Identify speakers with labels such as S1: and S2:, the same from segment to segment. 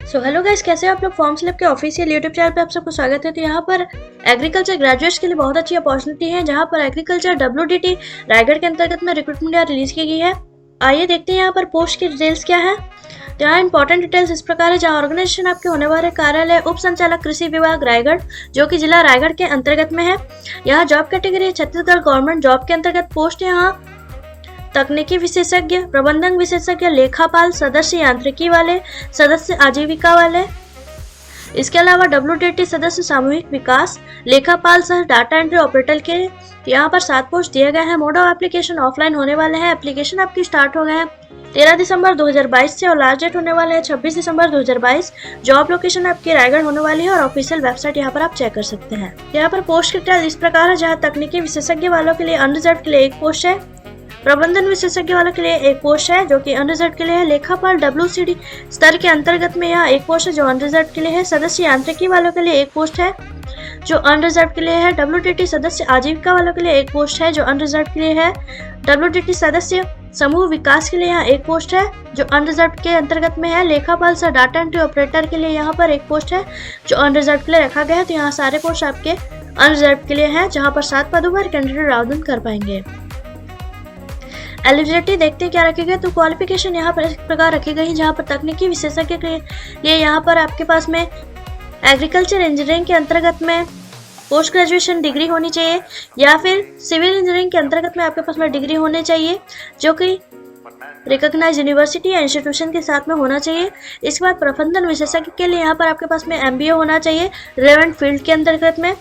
S1: Hello guys, कैसे हो आप लोग। फॉर्म स्लिप के ऑफिशियल यूट्यूब चैनल पे आप सबको स्वागत है। तो यहाँ पर एग्रीकल्चर ग्रेजुएट्स के लिए बहुत अच्छी अपॉर्चुनिटी है, जहाँ पर एग्रीकल्चर WDT रायगढ़ के अंतर्गत में रिक्रूटमेंट यहाँ रिलीज की गई है। आइए देखते हैं यहाँ पर पोस्ट की डिटेल्स क्या है। तो यहाँ इंपॉर्टेंट डिटेल्स इस प्रकार है, जहाँ ऑर्गेनाइजेशन आपके होने वाले कार्यालय उप संचालक कृषि विभाग रायगढ़, जो कि जिला रायगढ़ के अंतर्गत में है। यहाँ job category Chhattisgarh government job के अंतर्गत पोस्ट है। यहाँ तकनीकी विशेषज्ञ, प्रबंधन विशेषज्ञ, लेखापाल, सदस्य यांत्रिकी वाले, सदस्य आजीविका वाले। इसके अलावा WDT सदस्य सामूहिक विकास, लेखापाल सह डाटा एंट्री ऑपरेटर के यहाँ पर 7 पोस्ट दिए गए हैं। मोड ऑफ एप्लीकेशन ऑफलाइन होने वाले हैं। एप्लीकेशन आपकी स्टार्ट हो गए हैं 13 दिसंबर 2022 से और लास्ट डेट होने वाले हैं 26 दिसंबर 2022। जॉब लोकेशन आपकी रायगढ़ होने वाली है और ऑफिशियल वेबसाइट यहाँ पर आप चेक कर सकते हैं। यहाँ पर पोस्ट की डिटेल इस प्रकार है, जहाँ तकनीकी विशेषज्ञ वालों के लिए अनरिजर्व के लिए 1 पोस्ट है, प्रबंधन विशेषज्ञ वालों के लिए 1 पोस्ट है जो कि अनरिजर्व के लिए है। लेखापाल WCD स्तर के अंतर्गत में यहाँ 1 पोस्ट है जो अनरिजर्व के लिए है। सदस्य यांत्रिकी वालों के लिए 1 पोस्ट है जो अनरिजर्व के लिए है। WDT सदस्य आजीविका वालों के लिए 1 पोस्ट है जो अनरिजर्व के लिए है। WDT सदस्य समूह विकास के लिए यहाँ 1 पोस्ट है जो अनरिजर्व के अंतर्गत में है। लेखापाल सह डाटा एंट्री ऑपरेटर के लिए यहाँ पर 1 पोस्ट है जो अनरिजर्व के लिए रखा गया है। तो यहाँ सारे पोस्ट आपके अनरिजर्व के लिए हैं, जहाँ पर 7 पदों पर कैंडिडेट आवेदन कर पाएंगे। एलिजिबिलिटी देखते हैं क्या रखी गई। तो क्वालिफिकेशन यहाँ पर इस प्रकार रखी गई, जहाँ पर तकनीकी विशेषज्ञ के लिए यहाँ पर आपके पास में एग्रीकल्चर इंजीनियरिंग के अंतर्गत में पोस्ट ग्रेजुएशन डिग्री होनी चाहिए, या फिर सिविल इंजीनियरिंग के अंतर्गत में आपके पास में डिग्री होनी चाहिए जो कि रिकॉग्नाइज यूनिवर्सिटी या इंस्टीट्यूशन के साथ में होना चाहिए। इसके बाद प्रबंधन विशेषज्ञ के लिए यहाँ पर आपके पास में MBA होना चाहिए रिलेवेंट फील्ड के अंतर्गत में।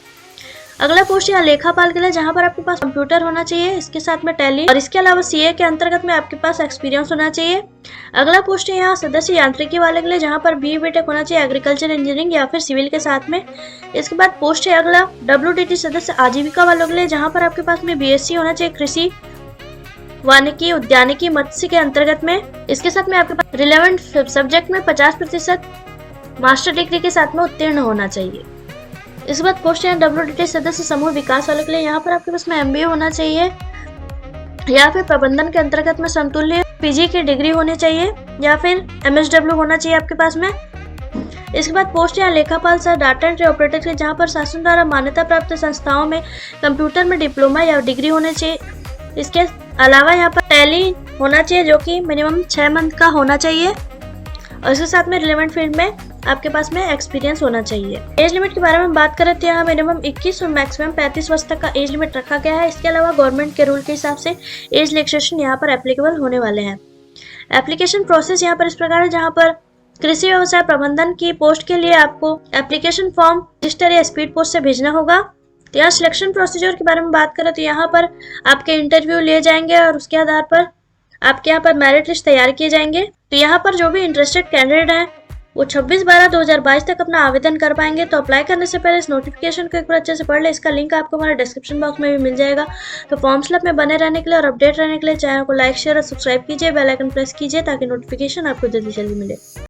S1: अगला पोस्ट यहाँ लेखापाल के लिए, जहाँ पर आपके पास कंप्यूटर होना चाहिए, इसके साथ में टैली, और इसके अलावा CA के अंतर्गत में आपके पास एक्सपीरियंस होना चाहिए। अगला पोस्ट है यहाँ सदस्य यांत्रिकी वाले के लिए, जहाँ पर BE BTech होना चाहिए एग्रीकल्चर इंजीनियरिंग या फिर सिविल के साथ में। इसके बाद पोस्ट है अगला WDT सदस्य आजीविका वालों के लिए, जहाँ पर आपके पास में BSc होना चाहिए कृषि वानिकी उद्यानिकी मत्स्य के अंतर्गत में। इसके साथ में आपके पास रिलेवेंट सब्जेक्ट में 50% मास्टर डिग्री के साथ में उत्तीर्ण होना चाहिए। इस बात पोस्ट है WDT सदस्य समूह विकास वालों के लिए, यहाँ पर आपके पास में MBA होना चाहिए या फिर प्रबंधन के अंतर्गत में समतुल्य PG की डिग्री होनी चाहिए या फिर MSW होना चाहिए आपके पास में। इसके बाद पोस्ट है लेखापाल सह डाटा एंट्री ऑपरेटर के, जहाँ पर शासन द्वारा मान्यता प्राप्त संस्थाओं में कंप्यूटर में डिप्लोमा या डिग्री होनी चाहिए। इसके अलावा यहाँ पर टैली होना चाहिए जो कि मिनिमम 6 मंथ का होना चाहिए, और इसके साथ में रिलेवेंट फील्ड में आपके पास में एक्सपीरियंस होना चाहिए। एज लिमिट के बारे में बात करें तो यहाँ मिनिमम 21 और मैक्सिमम 35 वर्ष तक का एज लिमिट रखा गया है। इसके अलावा गवर्नमेंट के रूल के हिसाब से एज रिलैक्सेशन यहाँ पर एप्लीकेबल होने वाले हैं। एप्लीकेशन प्रोसेस यहाँ पर इस प्रकार है, जहाँ पर कृषि व्यवसाय प्रबंधन की पोस्ट के लिए आपको एप्लीकेशन फॉर्म रजिस्टर या स्पीड पोस्ट से भेजना होगा। तो यहाँ सिलेक्शन प्रोसीजर के बारे में बात करें तो यहाँ पर आपके इंटरव्यू लिए जाएंगे और उसके आधार पर आपके यहाँ पर मेरिट लिस्ट तैयार किए जाएंगे। तो यहाँ पर जो भी इंटरेस्टेड कैंडिडेट हैं वो 26/12/2022 तक अपना आवेदन कर पाएंगे। तो अप्लाई करने से पहले इस नोटिफिकेशन को एक बार अच्छे से पढ़ ले। इसका लिंक आपको हमारे डिस्क्रिप्शन बॉक्स में भी मिल जाएगा। तो फॉर्म फिलअप में बने रहने के लिए और अपडेट रहने के लिए चैनल को लाइक शेयर और सब्सक्राइब कीजिए, बेल आइकन प्रेस कीजिए ताकि नोटिफिकेशन आपको जल्दी जल्दी मिले।